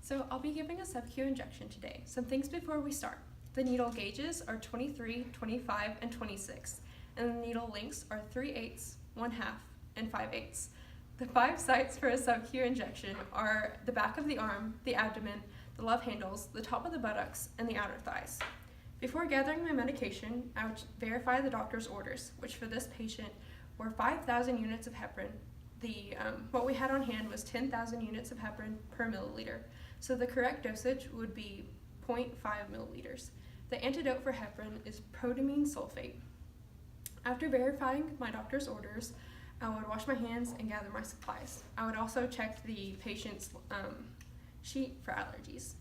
So I'll be giving a sub-Q injection today. Some things before we start. The needle gauges are 23, 25, and 26, and the needle lengths are 3/8, 1/2, and 5/8. The 5 sites for a sub-Q injection are the back of the arm, the abdomen, the love handles, the top of the buttocks, and the outer thighs. Before gathering my medication, I would verify the doctor's orders, which for this patient were 5,000 units of heparin. What we had on hand was 10,000 units of heparin per milliliter, so the correct dosage would be 0.5 milliliters. The antidote for heparin is protamine sulfate. After verifying my doctor's orders, I would wash my hands and gather my supplies. I would also check the patient's sheet for allergies.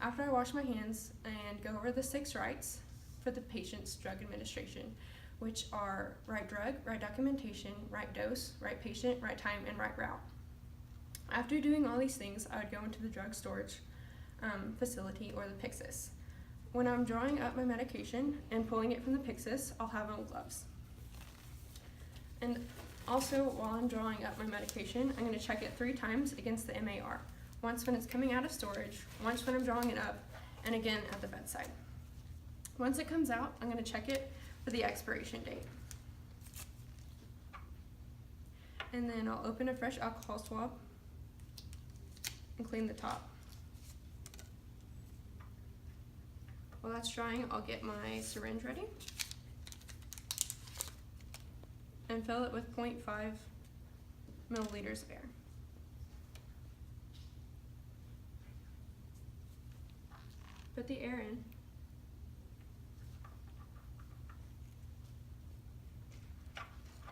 After I wash my hands and go over the 6 rights for the patient's drug administration, which are right drug, right documentation, right dose, right patient, right time, and right route. After doing all these things, I would go into the drug storage facility or the Pyxis. When I'm drawing up my medication and pulling it from the Pyxis, I'll have on gloves. And also, while I'm drawing up my medication, I'm going to check it 3 times against the MAR. Once when it's coming out of storage, once when I'm drawing it up, and again at the bedside. Once it comes out, I'm going to check it for the expiration date. And then I'll open a fresh alcohol swab and clean the top. While that's drying, I'll get my syringe ready and fill it with 0.5 milliliters of air. Put the air in.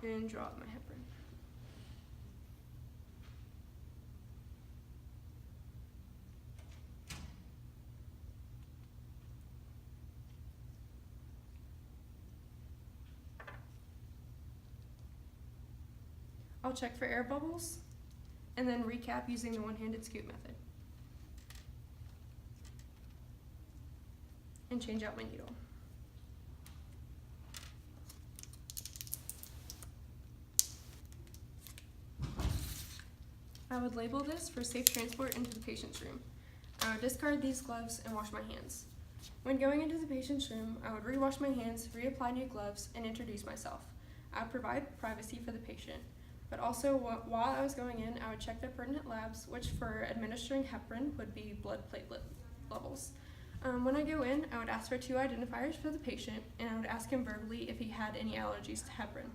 And draw up my heparin. I'll check for air bubbles and then recap using the one-handed scoop method. And change out my needle. I would label this for safe transport into the patient's room. I would discard these gloves and wash my hands. When going into the patient's room, I would rewash my hands, reapply new gloves, and introduce myself. I would provide privacy for the patient. But also, while I was going in, I would check the pertinent labs, which for administering heparin would be blood platelet levels. When I go in, I would ask for 2 identifiers for the patient, and I would ask him verbally if he had any allergies to heparin.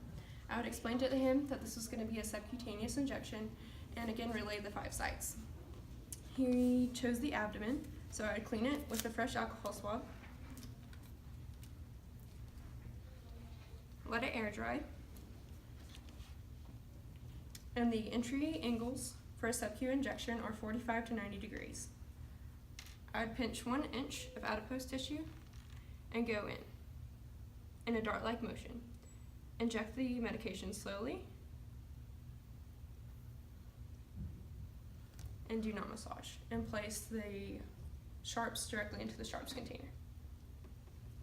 I would explain to him that this was going to be a subcutaneous injection, and again relay the 5 sites. He chose the abdomen, so I would clean it with a fresh alcohol swab, let it air dry, and the entry angles for a sub-Q injection are 45 to 90 degrees. I'd pinch 1 inch of adipose tissue and go in a dart-like motion. Inject the medication slowly and do not massage, and place the sharps directly into the sharps container.